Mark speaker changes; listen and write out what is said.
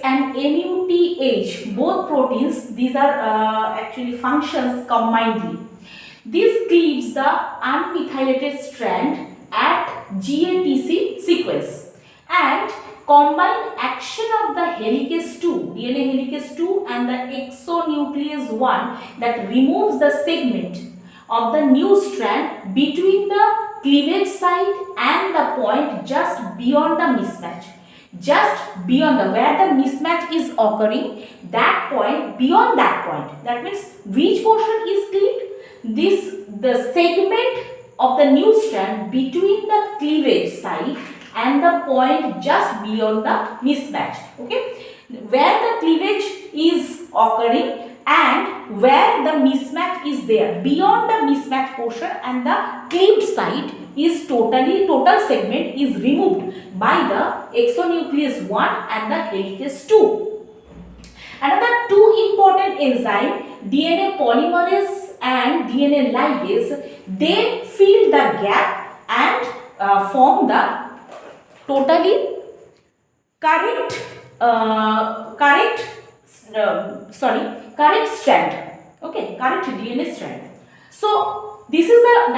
Speaker 1: and MUTH, both proteins, these are actually functions combinedly. This cleaves the unmethylated strand at GATC sequence, and combined action of the helicase 2, DNA helicase 2 and the exonuclease 1 that removes the segment of the new strand between the cleavage site and the point just beyond the mismatch. Just beyond the where the mismatch is occurring, that point, beyond that point, that means which portion is cleaved? The segment of the new strand between the cleavage site and the point just beyond the mismatch. Okay, where the cleavage is occurring and where the mismatch is there, beyond the mismatch portion and the cleaved site is total segment is removed by the exonuclease 1 and the helicase 2. Another two important enzyme, DNA polymerase and DNA ligase, they fill the gap and form the totally correct strand. Okay, correct DNA strand. So this is the